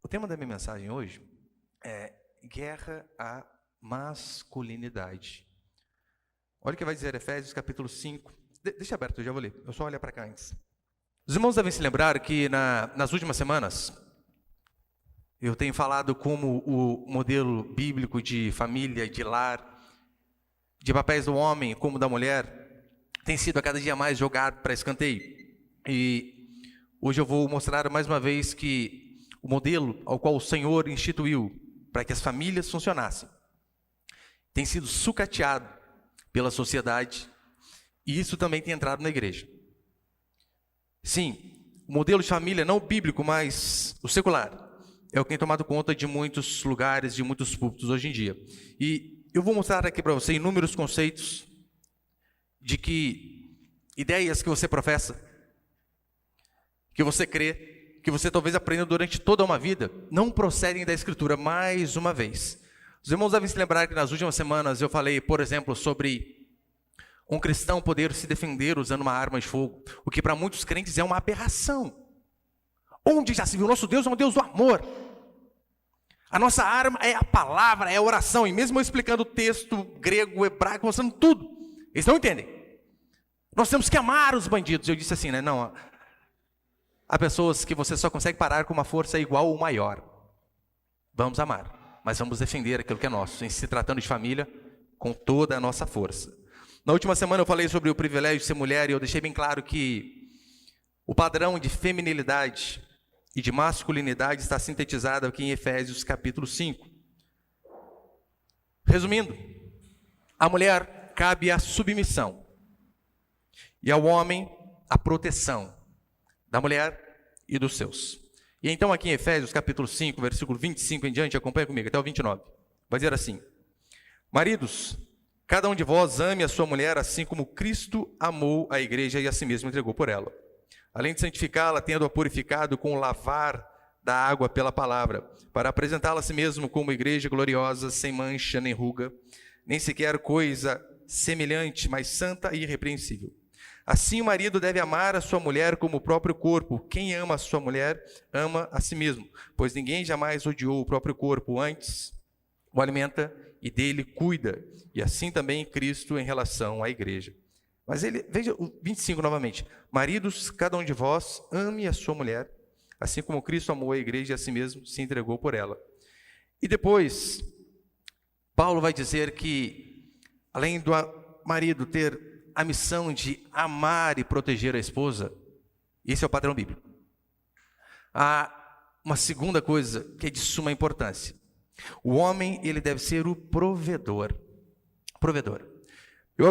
O tema da minha mensagem hoje é guerra à masculinidade. Olha o que vai dizer Efésios capítulo 5. Deixa aberto, eu já vou ler. Eu só olhar para cá antes. Os irmãos devem se lembrar que nas últimas semanas eu tenho falado como o modelo bíblico de família, de lar, de papéis do homem como da mulher tem sido a cada dia mais jogado para escanteio. E hoje eu vou mostrar mais uma vez que o modelo ao qual o Senhor instituiu para que as famílias funcionassem tem sido sucateado pela sociedade, e isso também tem entrado na igreja. Sim, o modelo de família não bíblico, mas o secular, é o que tem tomado conta de muitos lugares, de muitos púlpitos hoje em dia. E eu vou mostrar aqui para você inúmeros conceitos de que ideias que você professa, que você crê, que você talvez aprenda durante toda uma vida, não procedem da Escritura. Mais uma vez, os irmãos devem se lembrar que nas últimas semanas eu falei, por exemplo, sobre um cristão poder se defender usando uma arma de fogo, o que para muitos crentes é uma aberração. Onde já se viu? Nosso Deus é um Deus do amor. A nossa arma é a palavra, é a oração. E mesmo eu explicando o texto grego, hebraico, mostrando tudo, eles não entendem. Nós temos que amar os bandidos. Eu disse assim, né? Não, há pessoas que você só consegue parar com uma força igual ou maior. Vamos amar, mas vamos defender aquilo que é nosso, em se tratando de família, com toda a nossa força. Na última semana eu falei sobre o privilégio de ser mulher, e eu deixei bem claro que o padrão de feminilidade e de masculinidade está sintetizado aqui em Efésios capítulo 5. Resumindo, à mulher cabe a submissão, e ao homem a proteção da mulher e dos seus. E então aqui em Efésios capítulo 5, versículo 25 em diante, acompanha comigo, até o 29. Vai dizer assim: maridos, cada um de vós ame a sua mulher assim como Cristo amou a igreja e a si mesmo entregou por ela, além de santificá-la, tendo-a purificado com o lavar da água pela palavra, para apresentá-la a si mesmo como igreja gloriosa, sem mancha nem ruga, nem sequer coisa semelhante, mas santa e irrepreensível. Assim o marido deve amar a sua mulher como o próprio corpo. Quem ama a sua mulher, ama a si mesmo, pois ninguém jamais odiou o próprio corpo, antes o alimenta e dele cuida, e assim também Cristo em relação à igreja. Mas veja o 25 novamente: maridos, cada um de vós ame a sua mulher, assim como Cristo amou a igreja e a si mesmo se entregou por ela. E depois, Paulo vai dizer que, além do marido ter a missão de amar e proteger a esposa, esse é o padrão bíblico, há uma segunda coisa que é de suma importância. O homem, ele deve ser o provedor. Eu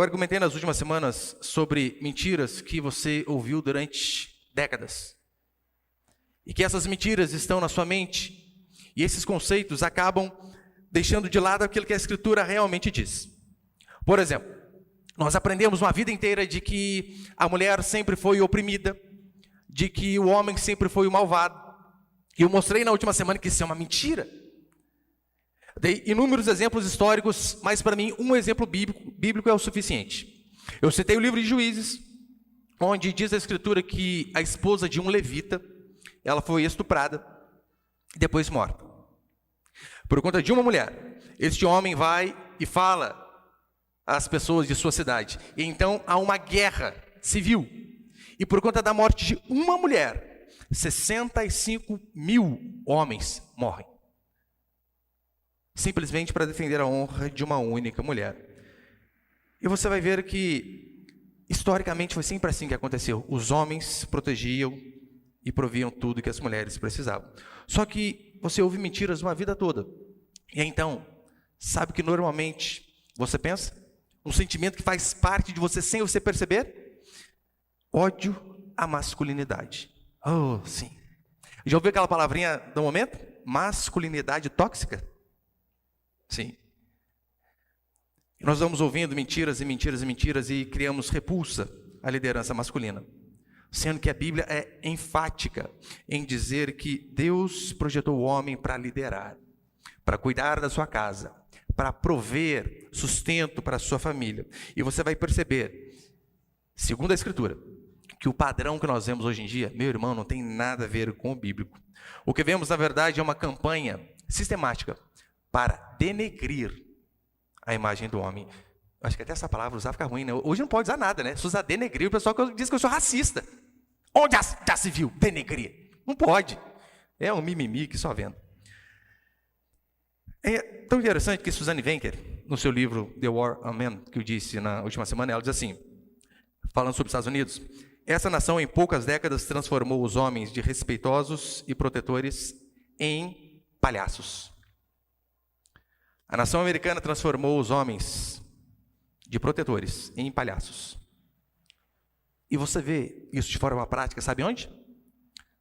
argumentei nas últimas semanas sobre mentiras que você ouviu durante décadas, e que essas mentiras estão na sua mente, e esses conceitos acabam deixando de lado aquilo que a Escritura realmente diz. Por exemplo, nós aprendemos uma vida inteira de que a mulher sempre foi oprimida, de que o homem sempre foi o malvado. E eu mostrei na última semana que isso é uma mentira. Dei inúmeros exemplos históricos, mas para mim um exemplo bíblico é o suficiente. Eu citei o livro de Juízes, onde diz a Escritura que a esposa de um levita, ela foi estuprada e depois morta. Por conta de uma mulher, este homem vai e fala às pessoas de sua cidade. E então há uma guerra civil. E por conta da morte de uma mulher, 65 mil homens morrem. Simplesmente para defender a honra de uma única mulher. E você vai ver que, historicamente, foi sempre assim que aconteceu. Os homens protegiam e proviam tudo que as mulheres precisavam. Só que você ouve mentiras uma vida toda. E então, sabe o que normalmente você pensa? Um sentimento que faz parte de você sem você perceber? Ódio à masculinidade. Oh, sim. Já ouviu aquela palavrinha do momento? Masculinidade tóxica? Sim. Nós vamos ouvindo mentiras e mentiras e mentiras e criamos repulsa à liderança masculina. Sendo que a Bíblia é enfática em dizer que Deus projetou o homem para liderar, para cuidar da sua casa, para prover sustento para a sua família. E você vai perceber, segundo a Escritura, que o padrão que nós vemos hoje em dia, meu irmão, não tem nada a ver com o bíblico. O que vemos, na verdade, é uma campanha sistemática para denegrir a imagem do homem. Acho que até essa palavra usar fica ruim, né? Hoje não pode usar nada, né? Se usar denegrir, o pessoal diz que eu sou racista. Onde já se viu denegrir? Não pode. É um mimimi que só vendo. É tão interessante que Suzanne Wencker, no seu livro The War on Men, que eu disse na última semana, ela diz assim, falando sobre os Estados Unidos: essa nação em poucas décadas transformou os homens de respeitosos e protetores em palhaços. A nação americana transformou os homens de protetores em palhaços. E você vê isso de forma prática, sabe onde?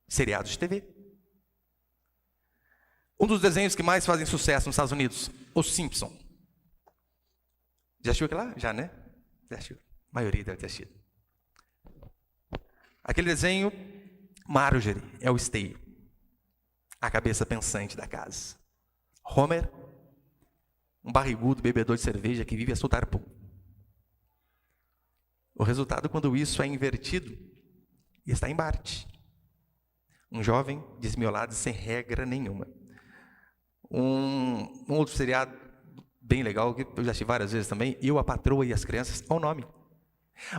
Seriados de TV. Um dos desenhos que mais fazem sucesso nos Estados Unidos, Os Simpsons. Já assistiu aquilo lá? Já, né? Já assistiu. A maioria deve ter assistido. Aquele desenho, Marjorie é o esteio, a cabeça pensante da casa. Homer, um barrigudo bebedor de cerveja que vive a soltar pum. O resultado, quando isso é invertido, está em Bart. Um jovem desmiolado sem regra nenhuma. Um outro seriado bem legal, que eu já assisti várias vezes também, Eu, a Patroa e as Crianças, é o nome.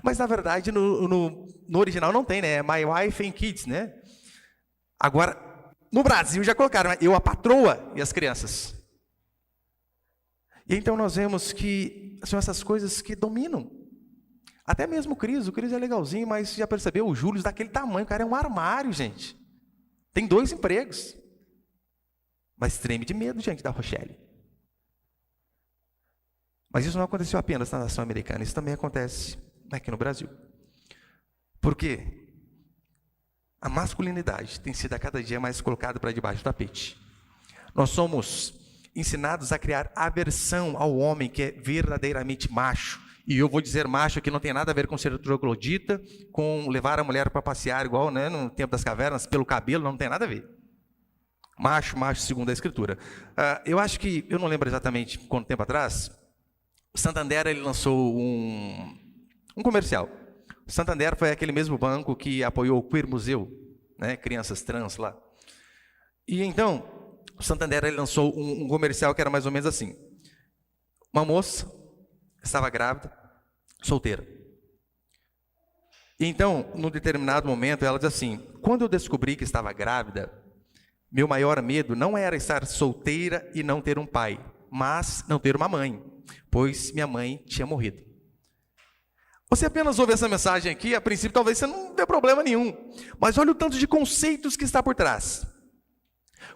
Mas, na verdade, no original não tem, né? É My Wife and Kids, né? Agora, no Brasil já colocaram, né? Eu, a Patroa e as Crianças. E então nós vemos que são essas coisas que dominam. Até mesmo o Cris é legalzinho, mas já percebeu? O Júlio daquele tamanho, o cara é um armário, gente. Tem 2 empregos. Mas treme de medo diante da Rochelle. Mas isso não aconteceu apenas na nação americana, isso também acontece aqui no Brasil. Porque a masculinidade tem sido a cada dia mais colocada para debaixo do tapete. Nós somos ensinados a criar aversão ao homem que é verdadeiramente macho. E eu vou dizer macho que não tem nada a ver com ser troglodita, com levar a mulher para passear igual, né, no tempo das cavernas, pelo cabelo, não tem nada a ver. Macho, segundo a Escritura. Eu acho que, eu não lembro exatamente quanto tempo atrás, o Santander ele lançou um comercial. O Santander foi aquele mesmo banco que apoiou o Queer Museu, né, crianças trans lá. E então, o Santander ele lançou um comercial que era mais ou menos assim. Uma moça estava grávida, solteira. E então, num determinado momento, ela diz assim: quando eu descobri que estava grávida, meu maior medo não era estar solteira e não ter um pai, mas não ter uma mãe, pois minha mãe tinha morrido. Você apenas ouve essa mensagem aqui, a princípio talvez você não dê problema nenhum, mas olha o tanto de conceitos que está por trás.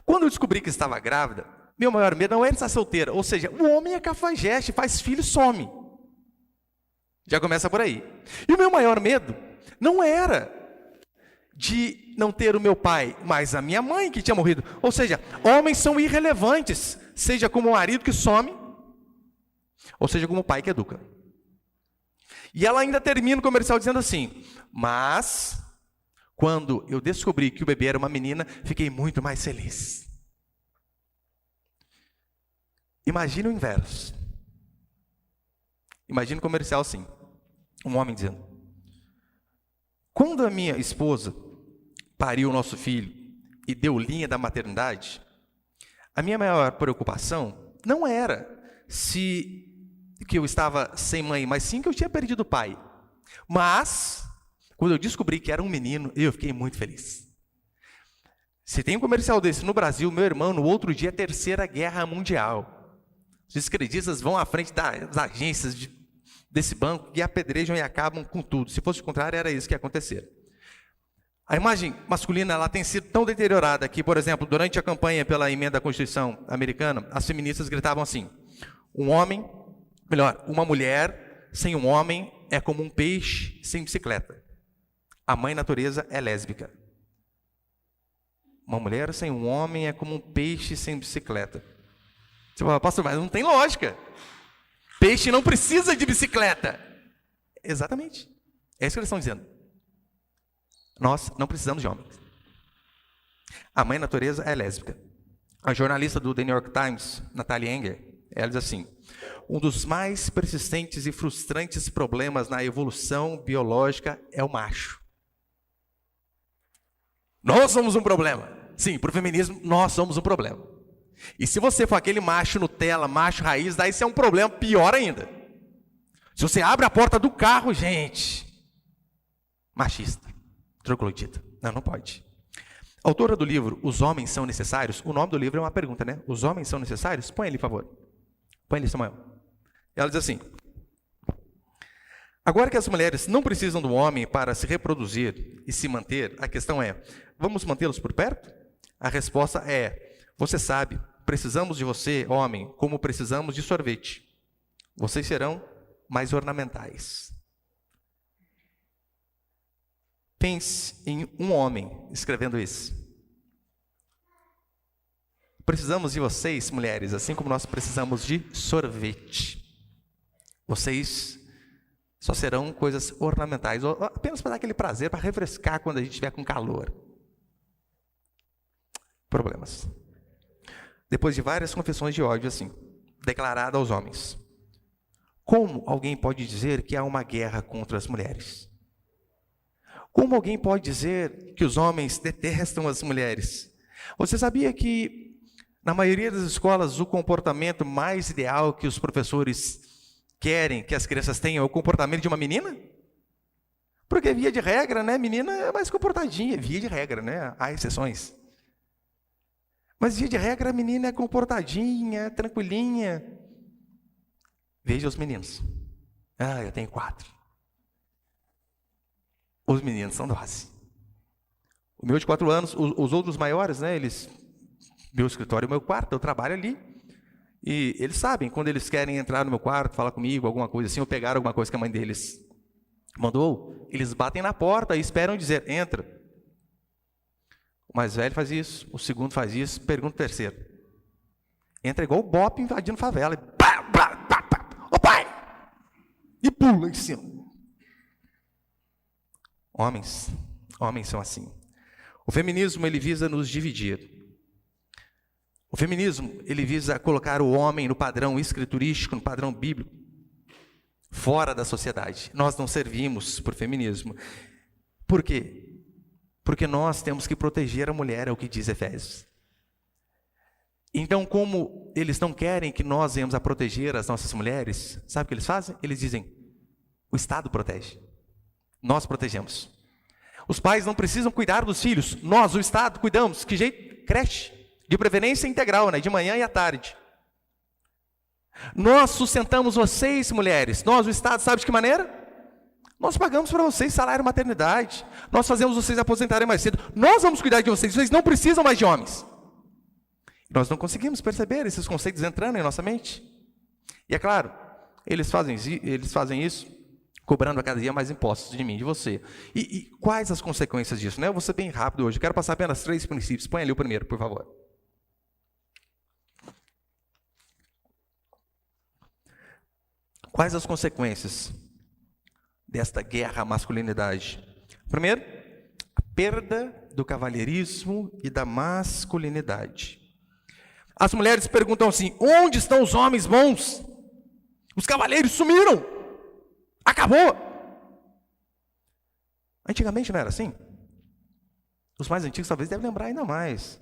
Quando eu descobri que estava grávida, meu maior medo não era estar solteira, ou seja, o homem é cafajeste, faz filho, some. Já começa por aí. E o meu maior medo não era de não ter o meu pai, mas a minha mãe que tinha morrido. Ou seja, homens são irrelevantes, seja como o marido que some, ou seja como o pai que educa. E ela ainda termina o comercial dizendo assim: mas, quando eu descobri que o bebê era uma menina, fiquei muito mais feliz. Imagina o inverso. Imagina o comercial assim. Um homem dizendo: quando a minha esposa pariu o nosso filho e deu linha da maternidade, a minha maior preocupação não era que eu estava sem mãe, mas sim que eu tinha perdido o pai. Mas, quando eu descobri que era um menino, eu fiquei muito feliz. Se tem um comercial desse no Brasil, meu irmão, no outro dia é a Terceira Guerra Mundial. Os esquerdistas vão à frente das agências desse banco e apedrejam e acabam com tudo. Se fosse o contrário, era isso que ia acontecer. A imagem masculina ela tem sido tão deteriorada que, por exemplo, durante a campanha pela emenda à Constituição americana, as feministas gritavam assim: uma mulher sem um homem é como um peixe sem bicicleta. A mãe natureza é lésbica. Uma mulher sem um homem é como um peixe sem bicicleta. Você fala: pastor, mas não tem lógica. Peixe não precisa de bicicleta. Exatamente. É isso que eles estão dizendo. Nós não precisamos de homens. A mãe natureza é lésbica. A jornalista do The New York Times, Natalia Enger, ela diz assim: um dos mais persistentes e frustrantes problemas na evolução biológica é o macho. Nós somos um problema. Sim, para o feminismo, nós somos um problema. E se você for aquele macho Nutella, macho raiz, daí isso é um problema pior ainda. Se você abre a porta do carro, gente, machista, troglodita. Não, não pode. A autora do livro, Os Homens São Necessários, o nome do livro é uma pergunta, né? Os homens são necessários? Põe ali, por favor. Põe ali, Samuel. Ela diz assim: agora que as mulheres não precisam do homem para se reproduzir e se manter, a questão é, vamos mantê-los por perto? A resposta é, você sabe, precisamos de você, homem, como precisamos de sorvete. Vocês serão mais ornamentais. Pense em um homem escrevendo isso. Precisamos de vocês, mulheres, assim como nós precisamos de sorvete. Vocês só serão coisas ornamentais, ou apenas para dar aquele prazer, para refrescar quando a gente estiver com calor. Problemas. Depois de várias confissões de ódio assim, declarada aos homens, como alguém pode dizer que há uma guerra contra as mulheres? Como alguém pode dizer que os homens detestam as mulheres? Você sabia que, na maioria das escolas, o comportamento mais ideal que os professores querem que as crianças tenham é o comportamento de uma menina? Porque, via de regra, né, menina é mais comportadinha, via de regra, né? Há exceções. Mas, via de regra, a menina é comportadinha, tranquilinha. Veja os meninos. Ah, eu tenho 4. Os meninos são 12. O meu de 4 anos, os outros maiores, né, eles, meu escritório é o meu quarto, eu trabalho ali, e eles sabem, quando eles querem entrar no meu quarto, falar comigo, alguma coisa assim, ou pegar alguma coisa que a mãe deles mandou, eles batem na porta e esperam dizer, entra. O mais velho faz isso, o segundo faz isso, pergunta o terceiro. Entra igual o Bop invadindo favela, e pá, pá, pá, pá, ô pai! E pula em cima. Homens são assim. O feminismo, ele visa nos dividir. O feminismo, ele visa colocar o homem no padrão escriturístico, no padrão bíblico, fora da sociedade. Nós não servimos por feminismo. Por quê? Porque nós temos que proteger a mulher, é o que diz Efésios. Então, como eles não querem que nós venhamos a proteger as nossas mulheres, sabe o que eles fazem? Eles dizem, o Estado protege. Nós protegemos. Os pais não precisam cuidar dos filhos. Nós, o Estado, cuidamos. Que jeito? Creche. De preferência integral, né? De manhã e à tarde. Nós sustentamos vocês, mulheres. Nós, o Estado, sabe de que maneira? Nós pagamos para vocês salário maternidade. Nós fazemos vocês aposentarem mais cedo. Nós vamos cuidar de vocês. Vocês não precisam mais de homens. Nós não conseguimos perceber esses conceitos entrando em nossa mente. E é claro, eles fazem isso cobrando a cada dia mais impostos de mim, de você. E quais as consequências disso? Né? Eu vou ser bem rápido hoje. Eu quero passar apenas 3 princípios. Põe ali o primeiro, por favor. Quais as consequências desta guerra à masculinidade? Primeiro, a perda do cavalheirismo e da masculinidade. As mulheres perguntam assim, onde estão os homens bons? Os cavaleiros sumiram. Acabou! Antigamente não era assim? Os mais antigos talvez devem lembrar ainda mais.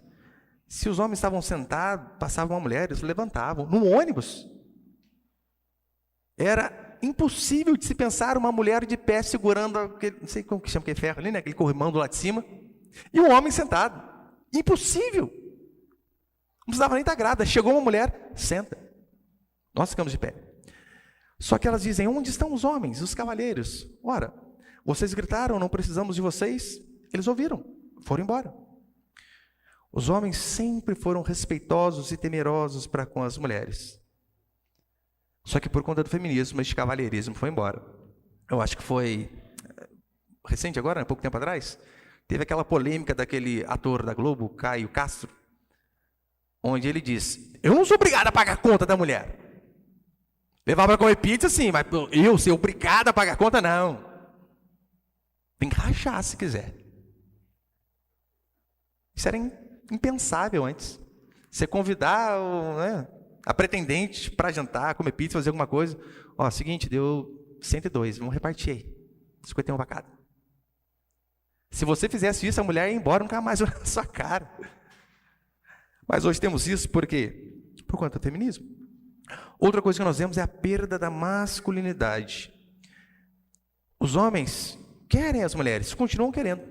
Se os homens estavam sentados, passava uma mulher, eles levantavam. No ônibus, era impossível de se pensar uma mulher de pé segurando aquele, não sei como que chama aquele ferro ali, né? Aquele corrimão do lado de cima, e um homem sentado. Impossível! Não precisava nem estar grávida. Chegou uma mulher, senta. Nós ficamos de pé. Só que elas dizem, onde estão os homens, os cavalheiros? Ora, vocês gritaram, não precisamos de vocês. Eles ouviram, foram embora. Os homens sempre foram respeitosos e temerosos para com as mulheres. Só que por conta do feminismo, este cavalheirismo foi embora. Eu acho que foi recente agora, pouco tempo atrás, teve aquela polêmica daquele ator da Globo, Caio Castro, onde ele diz, eu não sou obrigado a pagar a conta da mulher. Levar para comer pizza, sim, mas eu ser obrigado a pagar a conta, não. Tem que rachar se quiser. Isso era impensável antes. Você convidar a pretendente para jantar, comer pizza, fazer alguma coisa. Ó, seguinte, deu 102, vamos repartir aí. 51 para cada. Se você fizesse isso, a mulher ia embora, nunca mais olhar na sua cara. Mas hoje temos isso por quê? Por conta do feminismo. Outra coisa que nós vemos é a perda da masculinidade. Os homens querem as mulheres, continuam querendo.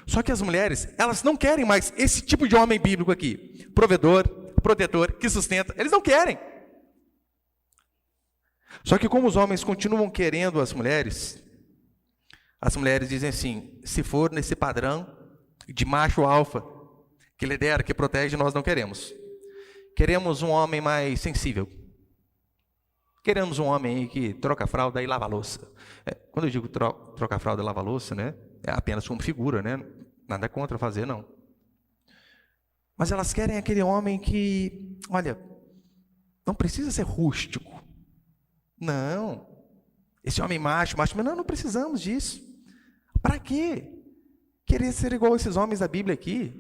Só que as mulheres, elas não querem mais esse tipo de homem bíblico aqui. Provedor, protetor, que sustenta. Eles não querem. Só que como os homens continuam querendo as mulheres dizem assim, se for nesse padrão de macho alfa, que lidera, que protege, nós não queremos. Queremos um homem mais sensível. Queremos um homem que troca a fralda e lava a louça. Quando eu digo troca a fralda e lava a louça, né, é apenas como figura, né? Nada contra fazer, não. Mas elas querem aquele homem que, olha, não precisa ser rústico. Não. Esse homem macho, não precisamos disso. Para quê? Querer ser igual a esses homens da Bíblia aqui?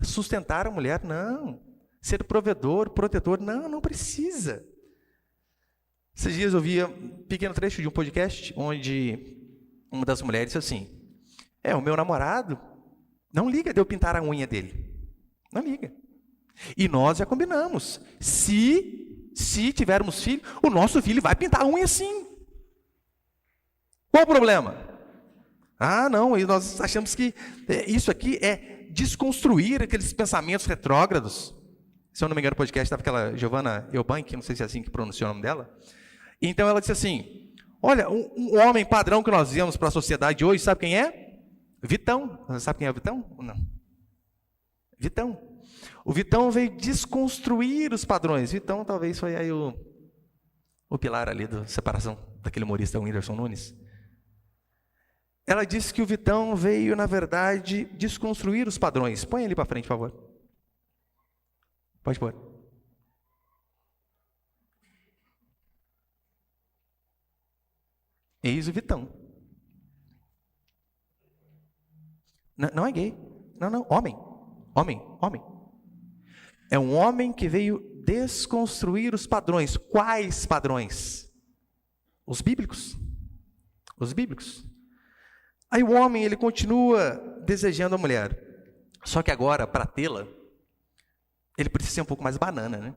Sustentar a mulher? Não. Ser provedor, protetor? Não precisa. Esses dias eu via um pequeno trecho de um podcast onde uma das mulheres disse assim, o meu namorado não liga de eu pintar a unha dele. Não liga. E nós já combinamos. Se tivermos filho, o nosso filho vai pintar a unha sim. Qual o problema? Não, e nós achamos que isso aqui é desconstruir aqueles pensamentos retrógrados. Se eu não me engano, o podcast estava aquela Giovanna Eubank, não sei se é assim que pronuncia o nome dela. Então ela disse assim, olha, um homem padrão que nós vemos para a sociedade hoje, sabe quem é? Vitão. Você sabe quem é o Vitão? Não. Vitão. O Vitão veio desconstruir os padrões. Vitão talvez foi aí o pilar ali da separação daquele humorista Whindersson Nunes. Ela disse que o Vitão veio, na verdade, desconstruir os padrões. Põe ele para frente, por favor. Pode pôr. Eis o Vitão. Não é gay. Não. Homem. É um homem que veio desconstruir os padrões. Quais padrões? Os bíblicos. Aí o homem, ele continua desejando a mulher. Só que agora, para tê-la, ele precisa ser um pouco mais banana, né?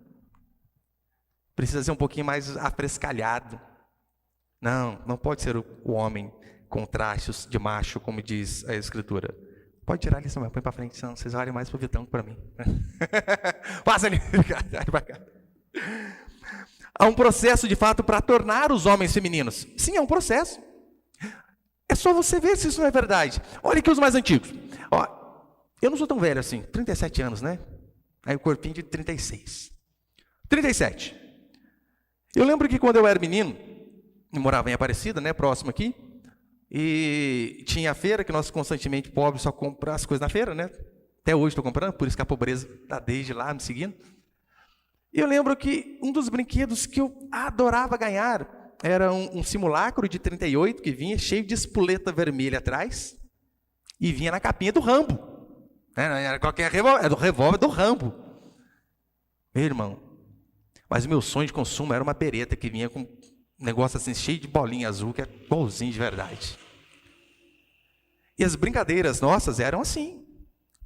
Precisa ser um pouquinho mais afrescalhado. Não pode ser o homem com traços de macho, como diz a Escritura. Pode tirar ali, Samuel, põe para frente, senão vocês olham mais para o Vitão que para mim. Passa ali, para cá. Há um processo, de fato, para tornar os homens femininos. Sim, é um processo. É só você ver se isso não é verdade. Olha aqui os mais antigos. Eu não sou tão velho assim, 37 anos, né? Aí o corpinho de 36. 37. Eu lembro que quando eu era menino, eu morava em Aparecida, né, próximo aqui, e tinha a feira, que nós constantemente pobres só compramos as coisas na feira, né? Até hoje estou comprando, por isso que a pobreza está desde lá me seguindo. E eu lembro que um dos brinquedos que eu adorava ganhar era um simulacro de 38 que vinha cheio de espoleta vermelha atrás e vinha na capinha do Rambo. Não era qualquer revólver, era do revólver do Rambo. Meu irmão, mas o meu sonho de consumo era uma bereta que vinha com um negócio assim cheio de bolinha azul, que é igualzinho de verdade. E as brincadeiras nossas eram assim,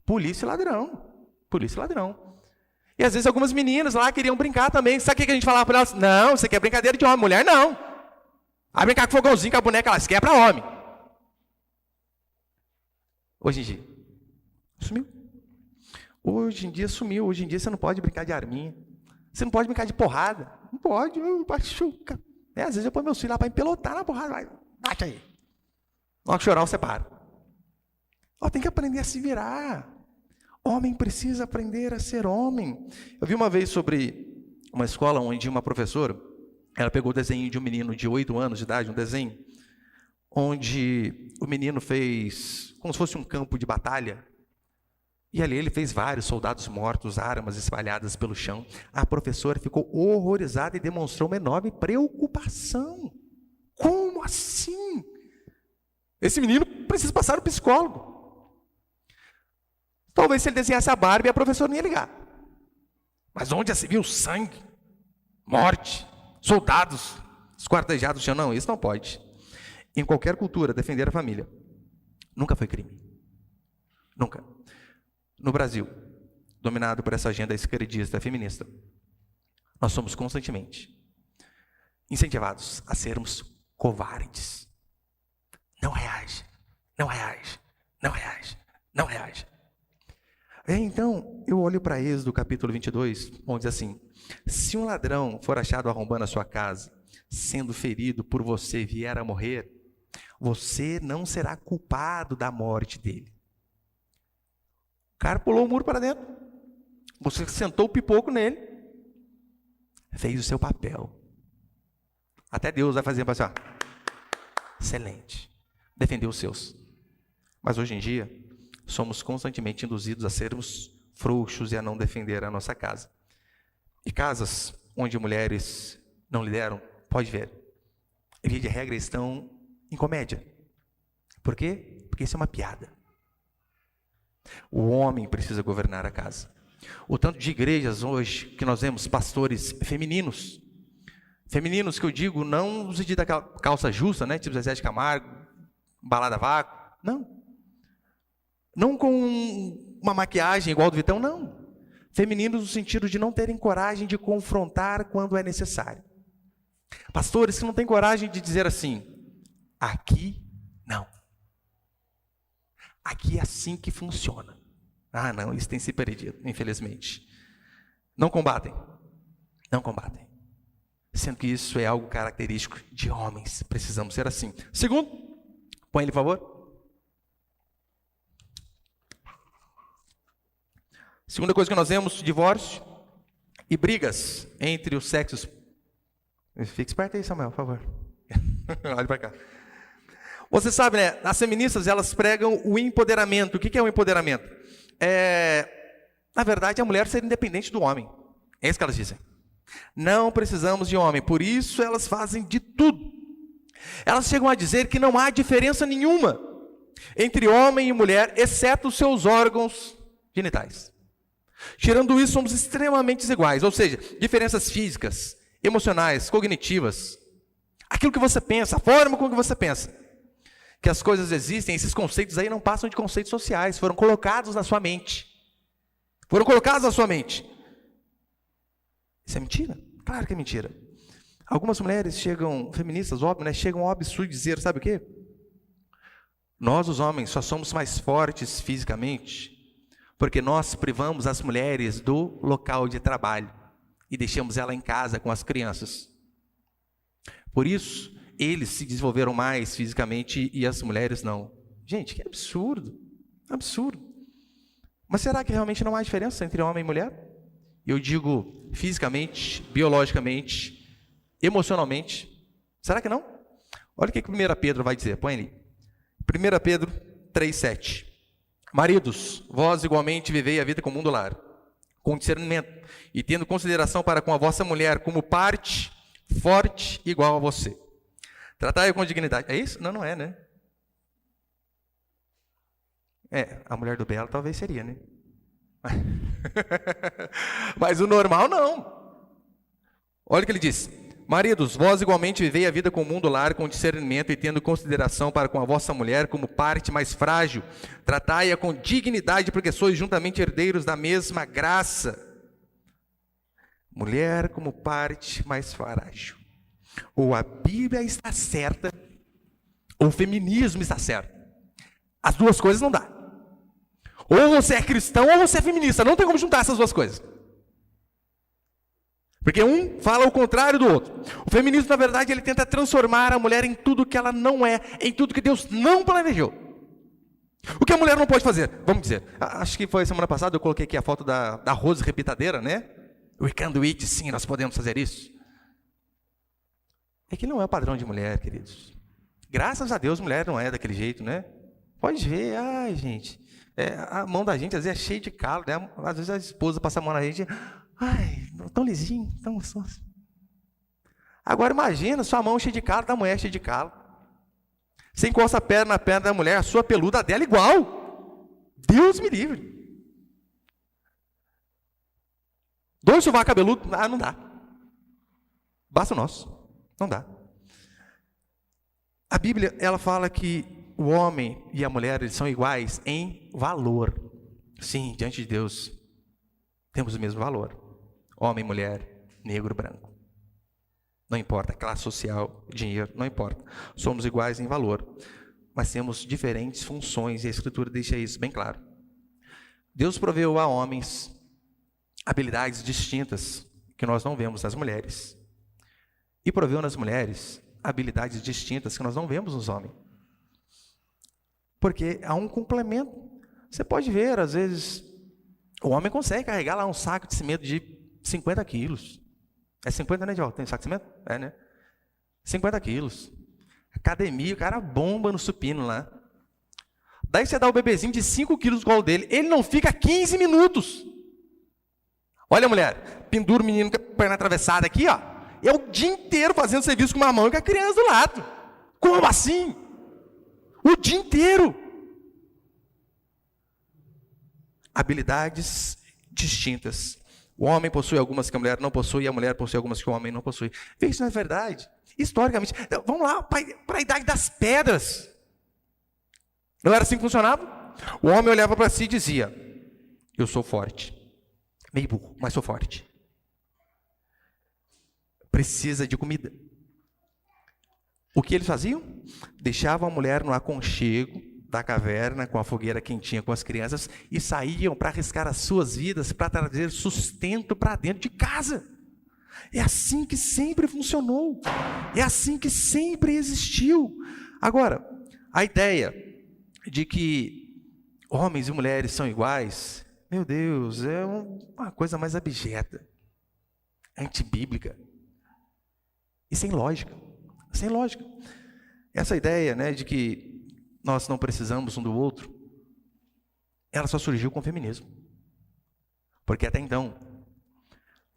polícia e ladrão. E às vezes algumas meninas lá queriam brincar também. Sabe o que a gente falava para elas? Não, isso aqui é brincadeira de homem, mulher não. Vai brincar com fogãozinho, com a boneca, elas querem para homem. Hoje em dia, sumiu. Hoje em dia você não pode brincar de arminha. Você não pode brincar de porrada. Não pode, machuca. Às vezes eu ponho meus filhos lá para empelotar na porrada. Vai, bate aí. Na hora que chorar, eu separo. Tem que aprender a se virar. Homem precisa aprender a ser homem. Eu vi uma vez sobre uma escola onde uma professora, ela pegou o desenho de um menino de 8 anos de idade, um desenho, onde o menino fez como se fosse um campo de batalha. E ali ele fez vários soldados mortos, armas espalhadas pelo chão. A professora ficou horrorizada e demonstrou uma enorme preocupação. Como assim? Esse menino precisa passar no psicólogo. Talvez se ele desenhasse a Barbie, a professora não ia ligar. Mas onde se viu sangue, morte, soldados esquartejados no chão? Não, isso não pode. Em qualquer cultura, defender a família. Nunca foi crime. Nunca. No Brasil, dominado por essa agenda esquerdista feminista, nós somos constantemente incentivados a sermos covardes. Não reage, não reage, não reage, não reage. Então, eu olho para Êxodo capítulo 22, onde diz assim: se um ladrão for achado arrombando a sua casa, sendo ferido por você vier a morrer, você não será culpado da morte dele. O cara pulou o muro para dentro, você sentou o pipoco nele, fez o seu papel. Até Deus vai fazer assim, ó, excelente, defendeu os seus. Mas hoje em dia, somos constantemente induzidos a sermos frouxos e a não defender a nossa casa. E casas onde mulheres não lideram, pode ver, via de regra estão em comédia. Por quê? Porque isso é uma piada. O homem precisa governar a casa. O tanto de igrejas hoje que nós vemos pastores femininos que eu digo, não no sentido daquela calça justa, né? Tipo Zezé de Camargo, balada vácuo, não. Não com uma maquiagem igual do Vitão, não. Femininos no sentido de não terem coragem de confrontar quando é necessário. Pastores que não têm coragem de dizer assim: aqui não. Aqui é assim que funciona. Ah, não, eles têm se perdido, infelizmente. Não combatem. Não combatem. Sendo que isso é algo característico de homens. Precisamos ser assim. Segundo, põe ele, por favor. Segunda coisa que nós vemos: divórcio e brigas entre os sexos. Fique esperto aí, Samuel, por favor. Olha para cá. Você sabe, né? As feministas, elas pregam o empoderamento. O que é o empoderamento? Na verdade, a mulher ser independente do homem. É isso que elas dizem. Não precisamos de homem. Por isso, elas fazem de tudo. Elas chegam a dizer que não há diferença nenhuma entre homem e mulher, exceto os seus órgãos genitais. Tirando isso, somos extremamente iguais. Ou seja, diferenças físicas, emocionais, cognitivas. Aquilo que você pensa, a forma como você pensa. Que as coisas existem, esses conceitos aí não passam de conceitos sociais, foram colocados na sua mente. Foram colocados na sua mente. Isso é mentira? Claro que é mentira. Algumas mulheres chegam, feministas, óbvio, né, chegam ao absurdo de dizer, sabe o quê? Nós, os homens, só somos mais fortes fisicamente porque nós privamos as mulheres do local de trabalho e deixamos ela em casa com as crianças. Por isso, eles se desenvolveram mais fisicamente e as mulheres não. Gente, que absurdo. Absurdo. Mas será que realmente não há diferença entre homem e mulher? Eu digo fisicamente, biologicamente, emocionalmente. Será que não? Olha o que 1 Pedro vai dizer. Põe ali. 1 Pedro 3,7. Maridos, vós igualmente vivei a vida comum do lar, com discernimento, e tendo consideração para com a vossa mulher como parte forte igual a você. Tratai-a com dignidade. É isso? Não, não é, né? A mulher do Belo talvez seria, né? Mas o normal não. Olha o que ele diz: maridos, vós igualmente vivei a vida comum do lar com discernimento e tendo consideração para com a vossa mulher como parte mais frágil. Tratai-a com dignidade, porque sois juntamente herdeiros da mesma graça. Mulher como parte mais frágil. Ou a Bíblia está certa, ou o feminismo está certo. As duas coisas não dá. Ou você é cristão ou você é feminista. Não tem como juntar essas duas coisas. Porque um fala o contrário do outro. O feminismo, na verdade, ele tenta transformar a mulher em tudo que ela não é, em tudo que Deus não planejou. O que a mulher não pode fazer? Vamos dizer, acho que foi semana passada, eu coloquei aqui a foto da Rose repitadeira, né? We can do it, sim, nós podemos fazer isso. É que não é o padrão de mulher, queridos. Graças a Deus, mulher não é daquele jeito, né? Pode ver, ai, gente, a mão da gente às vezes é cheia de calo, né? Às vezes a esposa passa a mão na gente, ai, tão lisinho, tão gostoso. Agora imagina sua mão cheia de calo, da mulher cheia de calo. Você encosta a perna na perna da mulher, a sua peluda dela igual. Deus me livre. Dois sovacos cabeludos, não dá. Basta o nosso, não dá. A Bíblia, ela fala que o homem e a mulher, eles são iguais em valor. Sim, diante de Deus, temos o mesmo valor. Homem, mulher, negro, branco. Não importa, classe social, dinheiro, não importa. Somos iguais em valor, mas temos diferentes funções, e a Escritura deixa isso bem claro. Deus proveu a homens habilidades distintas que nós não vemos nas mulheres. E proveu nas mulheres habilidades distintas que nós não vemos nos homens. Porque há um complemento. Você pode ver, às vezes, o homem consegue carregar lá um saco de cimento de 50 quilos. É 50, né, João? Tem saco de cimento? É, né? 50 quilos. Academia, o cara bomba no supino lá. Daí você dá o bebezinho de 5 quilos no colo dele, ele não fica 15 minutos. Olha, mulher, pendura o menino com a perna atravessada aqui, ó. É o dia inteiro fazendo serviço com uma mão e com a criança do lado. Como assim? O dia inteiro. Habilidades distintas. O homem possui algumas que a mulher não possui, e a mulher possui algumas que o homem não possui. Vê, isso não é verdade. Historicamente, vamos lá para a idade das pedras. Não era assim que funcionava? O homem olhava para si e dizia: eu sou forte. Meio burro, mas sou forte. Precisa de comida. O que eles faziam? Deixavam a mulher no aconchego da caverna, com a fogueira quentinha com as crianças, e saíam para arriscar as suas vidas, para trazer sustento para dentro de casa. É assim que sempre funcionou. É assim que sempre existiu. Agora, a ideia de que homens e mulheres são iguais, meu Deus, é uma coisa mais abjeta, antibíblica e sem lógica. Sem lógica. Essa ideia, né, de que nós não precisamos um do outro, ela só surgiu com o feminismo. Porque até então,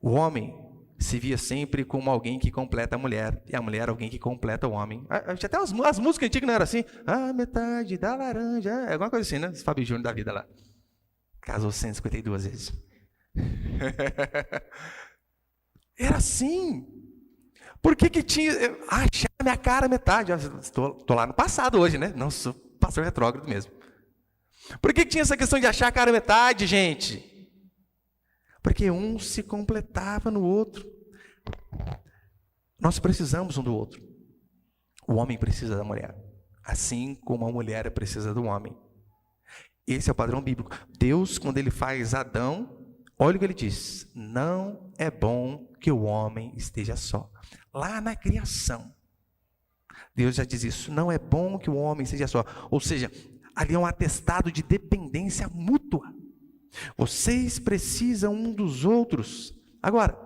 o homem se via sempre como alguém que completa a mulher, e a mulher alguém que completa o homem. Até as músicas antigas não eram assim, a metade da laranja, é alguma coisa assim, né? Fábio Júnior da vida lá. Casou 152 vezes. Era assim. Por que tinha... achar minha cara metade. Estou lá no passado hoje, né? Não sou pastor retrógrado mesmo. Por que tinha essa questão de achar a cara metade, gente? Porque um se completava no outro. Nós precisamos um do outro. O homem precisa da mulher, assim como a mulher precisa do homem. Esse é o padrão bíblico. Deus, quando ele faz Adão, olha o que ele diz: não é bom que o homem esteja só. Lá na criação, Deus já diz isso: não é bom que o homem esteja só. Ou seja, ali é um atestado de dependência mútua. Vocês precisam um dos outros. Agora,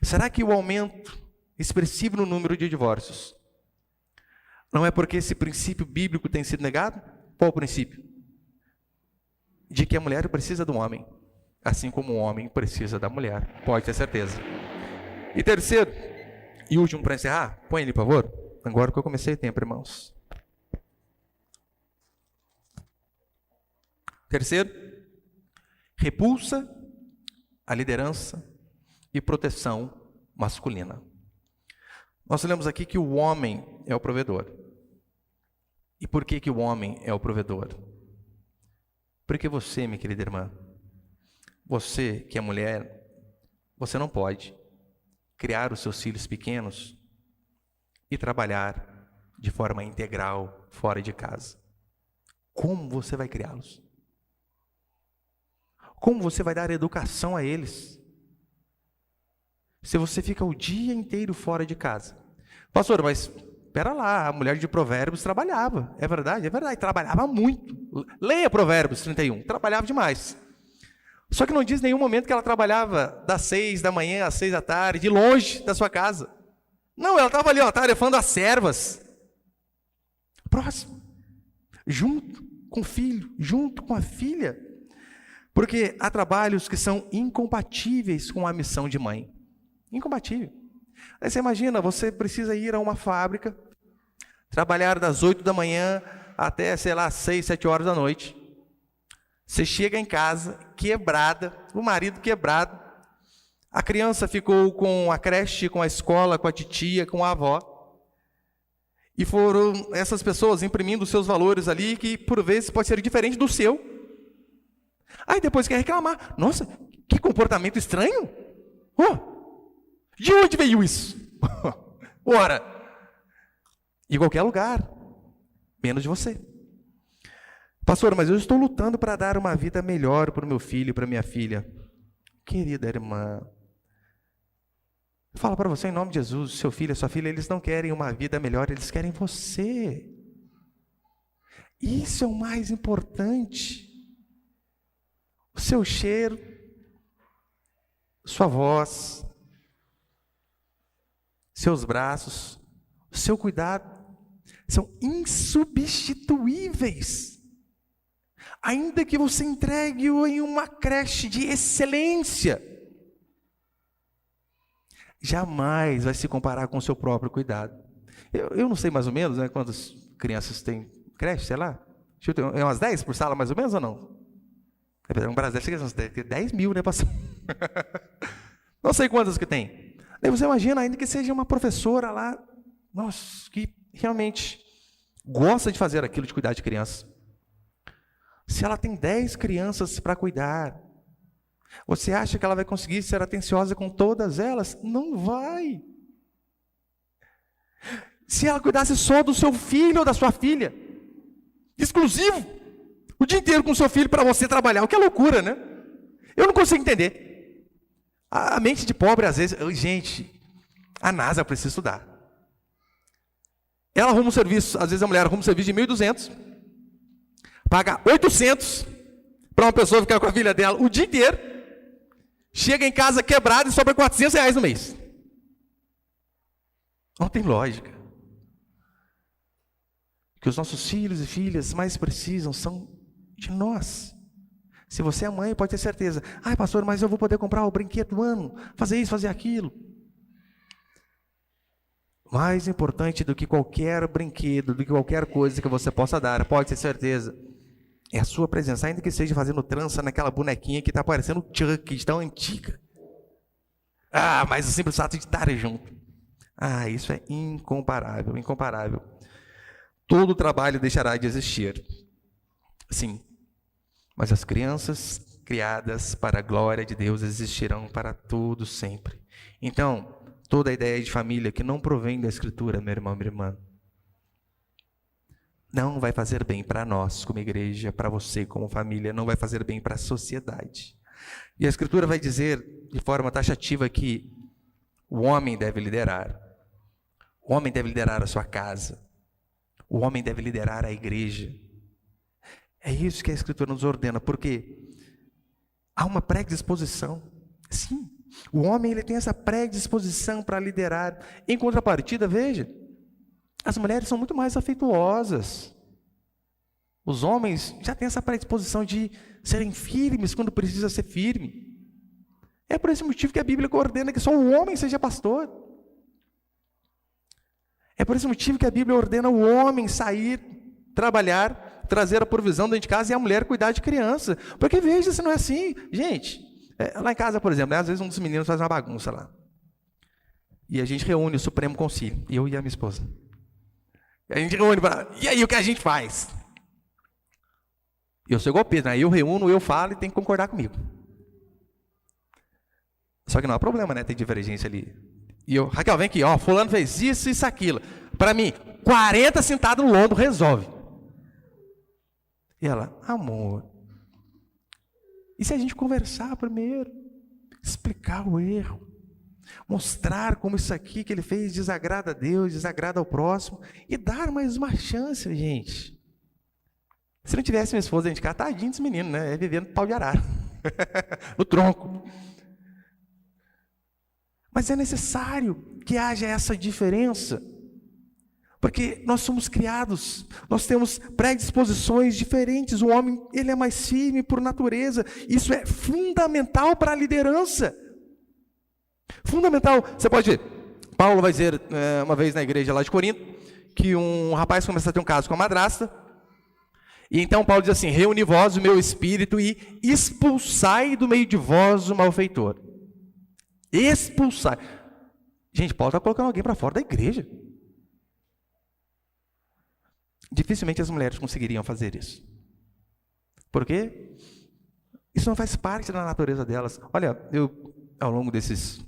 será que o aumento expressivo no número de divórcios não é porque esse princípio bíblico tem sido negado? Qual o princípio? De que a mulher precisa do homem, assim como o homem precisa da mulher. Pode ter certeza. E terceiro, e último para encerrar, põe ele, por favor. Agora que eu comecei o tempo, irmãos. Terceiro, repulsa a liderança e proteção masculina. Nós lemos aqui que o homem é o provedor. E por que o homem é o provedor? Porque você, minha querida irmã, você que é mulher, você não pode criar os seus filhos pequenos e trabalhar de forma integral fora de casa. Como você vai criá-los? Como você vai dar educação a eles? Se você fica o dia inteiro fora de casa. Pastor, mas espera lá, a mulher de Provérbios trabalhava. É verdade? É verdade, trabalhava muito. Leia Provérbios 31, trabalhava demais. Só que não diz em nenhum momento que ela trabalhava das 6 da manhã às 6 da tarde, longe da sua casa. Não, ela estava ali, ó, tarefando as servas. Próximo. Junto com o filho, junto com a filha. Porque há trabalhos que são incompatíveis com a missão de mãe. Incompatível. Aí você imagina, você precisa ir a uma fábrica, trabalhar das 8 da manhã até, 6, 7 horas da noite. Você chega em casa, quebrada, o marido quebrado, a criança ficou com a creche, com a escola, com a titia, com a avó. E foram essas pessoas imprimindo seus valores ali, que por vezes pode ser diferente do seu. Aí depois quer reclamar. Nossa, que comportamento estranho. De onde veio isso? Ora, em qualquer lugar, menos de você. Pastor, mas eu estou lutando para dar uma vida melhor para o meu filho, para minha filha. Querida irmã, fala para você em nome de Jesus, seu filho, sua filha, eles não querem uma vida melhor, eles querem você. Isso é o mais importante. O seu cheiro, sua voz, seus braços, o seu cuidado, são insubstituíveis. Ainda que você entregue-o em uma creche de excelência, jamais vai se comparar com o seu próprio cuidado. Eu não sei mais ou menos, né, quantas crianças tem creche, sei lá. É umas 10 por sala mais ou menos ou não? No Brasil deve ser 10 mil, né, pastor? Não sei quantas que tem. Aí você imagina, ainda que seja uma professora lá, nossa, que realmente gosta de fazer aquilo, de cuidar de crianças. Se ela tem 10 crianças para cuidar, você acha que ela vai conseguir ser atenciosa com todas elas? Não vai. Se ela cuidasse só do seu filho ou da sua filha, exclusivo, o dia inteiro com o seu filho para você trabalhar, o que é loucura, né? Eu não consigo entender. A mente de pobre, às vezes, gente, a NASA precisa estudar. Ela arruma um serviço, às vezes a mulher arruma um serviço de 1.200, paga 800 para uma pessoa ficar com a filha dela o dia inteiro, chega em casa quebrada e sobra R$400 no mês. Não tem lógica. O que os nossos filhos e filhas mais precisam são de nós. Se você é mãe, pode ter certeza. Ai, pastor, mas eu vou poder comprar o brinquedo do ano, fazer isso, fazer aquilo. Mais importante do que qualquer brinquedo, do que qualquer coisa que você possa dar, pode ter certeza, é a sua presença, ainda que seja fazendo trança naquela bonequinha que está parecendo Chuck, de tão antiga. Mas o simples fato de estar junto. Isso é incomparável, incomparável. Todo o trabalho deixará de existir. Sim, mas as crianças criadas para a glória de Deus existirão para todo sempre. Então, toda a ideia de família que não provém da Escritura, meu irmão, minha irmã, não vai fazer bem para nós como igreja, para você como família, não vai fazer bem para a sociedade. E a Escritura vai dizer de forma taxativa que o homem deve liderar. O homem deve liderar a sua casa. O homem deve liderar a igreja. É isso que a Escritura nos ordena, porque há uma predisposição. Sim, o homem ele tem essa predisposição para liderar. Em contrapartida, veja, as mulheres são muito mais afetuosas. Os homens já têm essa predisposição de serem firmes quando precisa ser firme. É por esse motivo que a Bíblia ordena que só o homem seja pastor. É por esse motivo que a Bíblia ordena o homem sair, trabalhar, trazer a provisão dentro de casa e a mulher cuidar de criança. Porque veja se não é assim. Gente, lá em casa, por exemplo, às vezes um dos meninos faz uma bagunça lá. E a gente reúne o Supremo Concílio, eu e a minha esposa. A gente reúne para... E aí, o que a gente faz? Eu sou igual Pedro, né? Eu reúno, eu falo e tem que concordar comigo. Só que não há problema, né? Tem divergência ali. E eu, Raquel, vem aqui, fulano fez isso, isso, aquilo. Para mim, 40 sentados no lombo resolve. E ela, amor, e se a gente conversar primeiro? Explicar o erro. Mostrar como isso aqui que ele fez desagrada a Deus, desagrada ao próximo, e dar mais uma chance, gente. Se não tivesse minha esposa dentro de casa, tadinho desse menino, né? É vivendo pau de arara, no tronco. Mas é necessário que haja essa diferença, porque nós somos criados, nós temos predisposições diferentes. O homem, ele é mais firme por natureza. Isso é fundamental para a liderança. Fundamental. Você pode ver, Paulo vai dizer uma vez na igreja lá de Corinto, que um rapaz começa a ter um caso com a madrasta, e então Paulo diz assim: reuni vós o meu espírito e expulsai do meio de vós o malfeitor. Expulsai. Gente, Paulo está colocando alguém para fora da igreja. dificilmente as mulheres conseguiriam fazer isso. Por quê? Isso não faz parte da natureza delas. Olha, eu, ao longo desses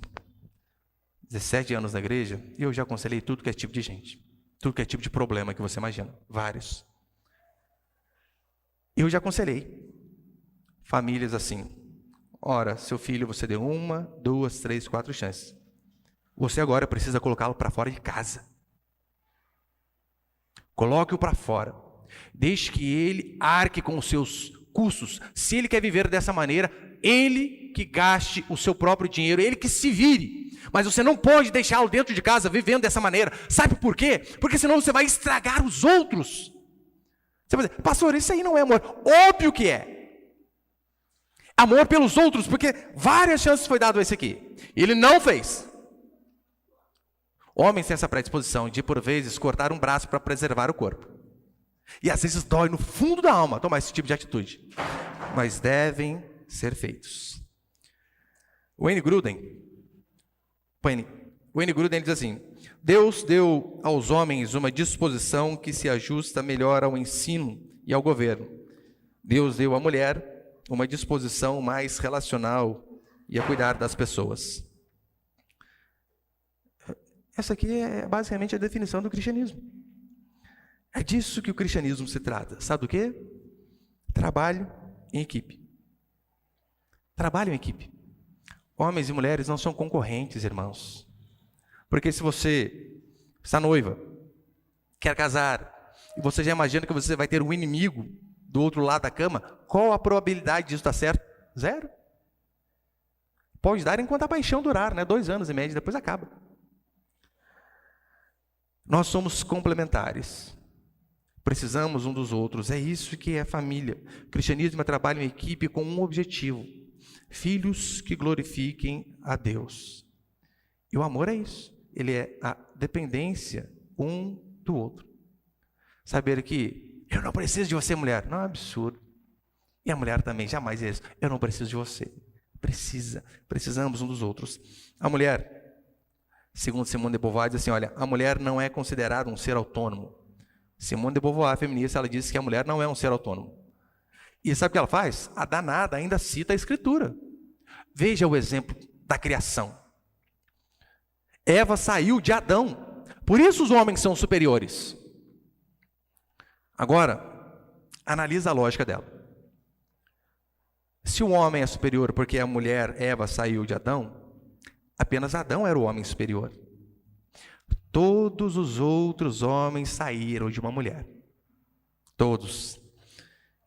17 anos na igreja, eu já aconselhei tudo que é tipo de gente. Tudo que é tipo de problema que você imagina. Vários. Eu já aconselhei famílias assim. Ora, seu filho, você deu 1, 2, 3, 4 chances. Você agora precisa colocá-lo para fora de casa. Coloque-o para fora. Deixe que ele arque com os seus custos. Se ele quer viver dessa maneira, ele que gaste o seu próprio dinheiro, ele que se vire. Mas você não pode deixá-lo dentro de casa vivendo dessa maneira. Sabe por quê? Porque senão você vai estragar os outros. Você vai dizer, pastor, isso aí não é amor. Óbvio que é. Amor pelos outros, porque várias chances foi dado a esse aqui. Ele não fez. Homens têm essa predisposição de, por vezes, cortar um braço para preservar o corpo. E às vezes dói no fundo da alma tomar esse tipo de atitude. Mas devem ser feitos. Wayne Grudem diz assim: Deus deu aos homens uma disposição que se ajusta melhor ao ensino e ao governo. Deus deu à mulher uma disposição mais relacional e a cuidar das pessoas. Essa aqui é basicamente a definição do cristianismo. É disso que o cristianismo se trata. Sabe do quê? Trabalho em equipe. Trabalho em equipe. Homens e mulheres não são concorrentes, irmãos. Porque se você está noiva, quer casar, e você já imagina que você vai ter um inimigo do outro lado da cama, qual a probabilidade disso dar certo? 0. Pode dar enquanto a paixão durar, 2 anos em média, depois acaba. Nós somos complementares. Precisamos um dos outros. É isso que é família. O cristianismo é trabalho em equipe com um objetivo: filhos que glorifiquem a Deus. E o amor é isso. Ele é a dependência um do outro. Saber que eu não preciso de você, mulher. Não é um absurdo. E a mulher também jamais é isso. Eu não preciso de você. Precisamos um dos outros. A mulher, segundo Simone de Beauvoir, diz assim, olha, a mulher não é considerada um ser autônomo. Simone de Beauvoir, feminista, ela diz que a mulher não é um ser autônomo. E sabe o que ela faz? A danada ainda cita a Escritura. Veja o exemplo da criação. Eva saiu de Adão. Por isso os homens são superiores. Agora, analisa a lógica dela. Se o homem é superior porque a mulher, Eva, saiu de Adão, apenas Adão era o homem superior. Todos os outros homens saíram de uma mulher. Todos.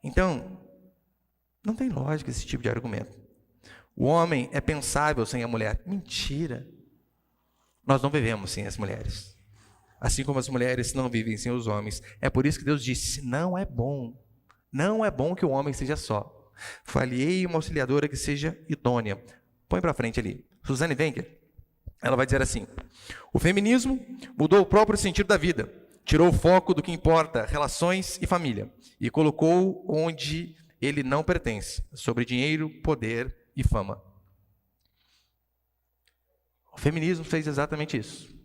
Então, não tem lógica esse tipo de argumento. O homem é pensável sem a mulher. Mentira. Nós não vivemos sem as mulheres. Assim como as mulheres não vivem sem os homens. É por isso que Deus disse, não é bom que o homem seja só. Falhei uma auxiliadora que seja idônea. Põe para frente ali. Suzanne Wenger, ela vai dizer assim, o feminismo mudou o próprio sentido da vida. Tirou o foco do que importa, relações e família. E colocou onde ele não pertence. Sobre dinheiro, poder e fama. O feminismo fez exatamente isso.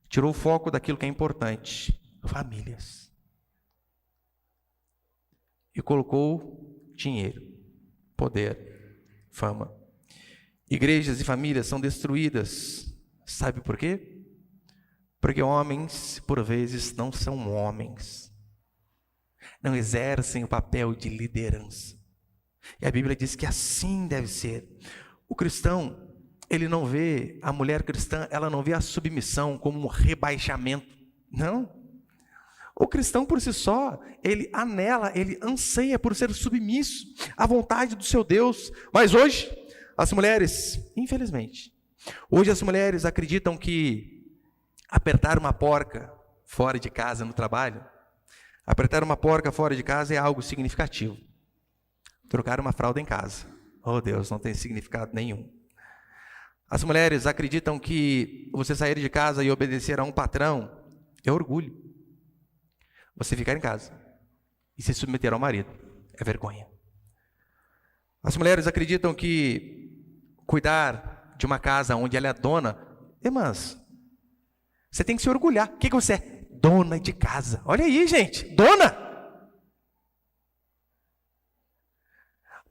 Tirou o foco daquilo que é importante, famílias. E colocou dinheiro, poder, fama. Igrejas e famílias são destruídas. Sabe por quê? Porque homens, por vezes, não são homens. Não exercem o papel de liderança. E a Bíblia diz que assim deve ser. O cristão, ele não vê, a mulher cristã, ela não vê a submissão como um rebaixamento. Não. O cristão por si só, ele anela, ele anseia por ser submisso à vontade do seu Deus. Mas hoje, as mulheres, infelizmente, hoje as mulheres acreditam que apertar uma porca fora de casa no trabalho, apertar uma porca fora de casa é algo significativo. Trocar uma fralda em casa, oh Deus, não tem significado nenhum. As mulheres acreditam que você sair de casa e obedecer a um patrão é orgulho. Você ficar em casa e se submeter ao marido é vergonha. As mulheres acreditam que cuidar de uma casa onde ela é dona, irmãs, você tem que se orgulhar. O que você é? dona de casa. Olha aí, gente, dona.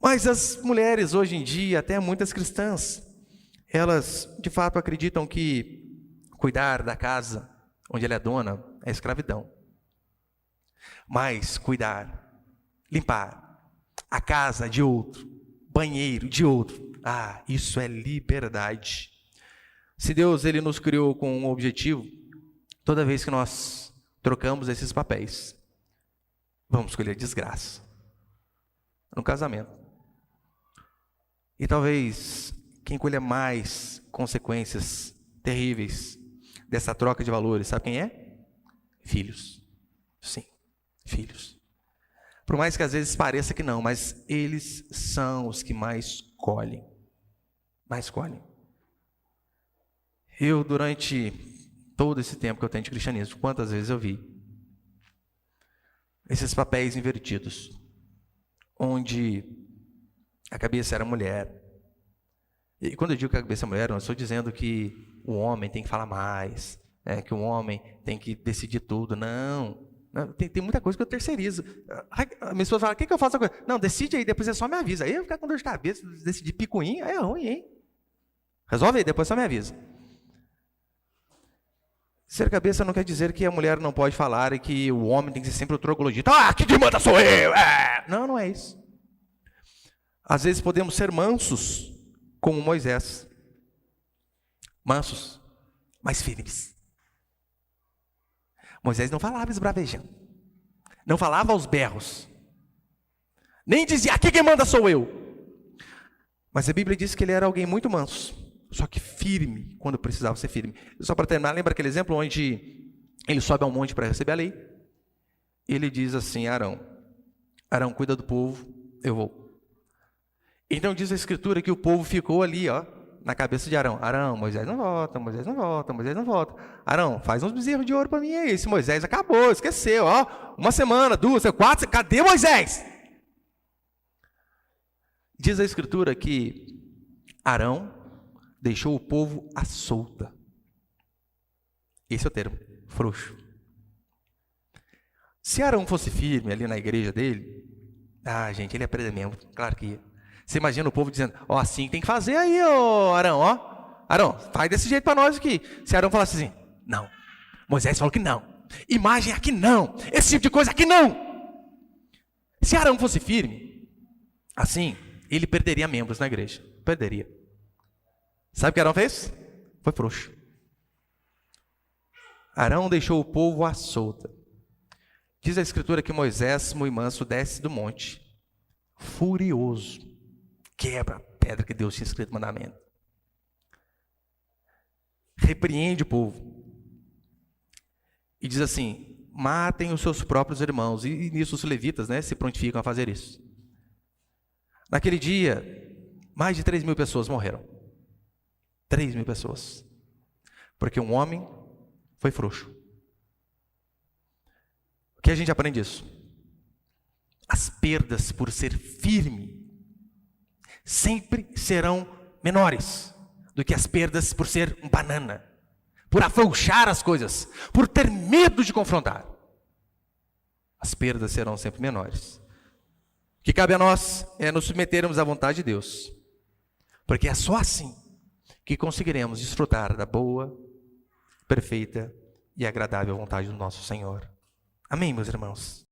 Mas as mulheres hoje em dia, até muitas cristãs, elas de fato acreditam que cuidar da casa onde ela é dona é escravidão. Mas cuidar, limpar a casa de outro, banheiro de outro, isso é liberdade. Se Deus ele nos criou com um objetivo, toda vez que nós trocamos esses papéis, vamos colher desgraça no casamento. E talvez quem colha mais consequências terríveis dessa troca de valores, sabe quem é? Filhos. Sim, filhos. Por mais que às vezes pareça que não, mas eles são os que mais colhem. Mais colhem. Eu, durante todo esse tempo que eu tenho de cristianismo, quantas vezes eu vi esses papéis invertidos, onde a cabeça era mulher. E quando eu digo que a cabeça é mulher, eu não estou dizendo que o homem tem que falar mais, que o homem tem que decidir tudo. Não, tem muita coisa que eu terceirizo. A minha esposa fala, o que eu faço agora? Não, decide aí, depois você só me avisa. Aí eu ficar com dor de cabeça, decidir picuinha, é ruim, hein? Resolve aí, depois só me avisa. Ser cabeça não quer dizer que a mulher não pode falar e que o homem tem que ser sempre o troglodita. Quem manda sou eu! Não é isso. Às vezes podemos ser mansos, como Moisés. Mansos, mas firmes. Moisés não falava esbravejando. Não falava aos berros. Nem dizia, aqui quem manda sou eu. Mas a Bíblia diz que ele era alguém muito manso. Só que firme, quando precisava ser firme. Só para terminar, lembra aquele exemplo onde ele sobe ao monte para receber a lei? Ele diz assim, Arão, cuida do povo, eu vou. Então diz a Escritura que o povo ficou ali, na cabeça de Arão. Arão, Moisés não volta, Moisés não volta, Moisés não volta. Arão, faz uns bezerros de ouro para mim aí. Esse Moisés acabou, esqueceu. Uma semana, 2, 4, cadê Moisés? Diz a Escritura que Arão deixou o povo à solta. Esse é o termo, frouxo. Se Arão fosse firme ali na igreja dele, gente, ele ia perder mesmo, claro que ia. Você imagina o povo dizendo, assim tem que fazer aí, Arão, Arão, faz desse jeito para nós aqui. Se Arão falasse assim, não, Moisés falou que não, imagem aqui não, esse tipo de coisa aqui não. Se Arão fosse firme, assim, ele perderia membros na igreja, perderia. Sabe o que Arão fez? Foi frouxo. Arão deixou o povo à solta. Diz a Escritura que Moisés, muito manso, desce do monte, furioso, quebra a pedra que Deus tinha escrito no mandamento. Repreende o povo. E diz assim, matem os seus próprios irmãos. E nisso os levitas, se prontificam a fazer isso. Naquele dia, mais de 3.000 pessoas morreram. 3.000 pessoas. Porque um homem foi frouxo. O que a gente aprende disso? As perdas por ser firme sempre serão menores do que as perdas por ser um banana, por afrouxar as coisas, por ter medo de confrontar. As perdas serão sempre menores. O que cabe a nós é nos submetermos à vontade de Deus, porque é só assim que conseguiremos desfrutar da boa, perfeita e agradável vontade do nosso Senhor. Amém, meus irmãos?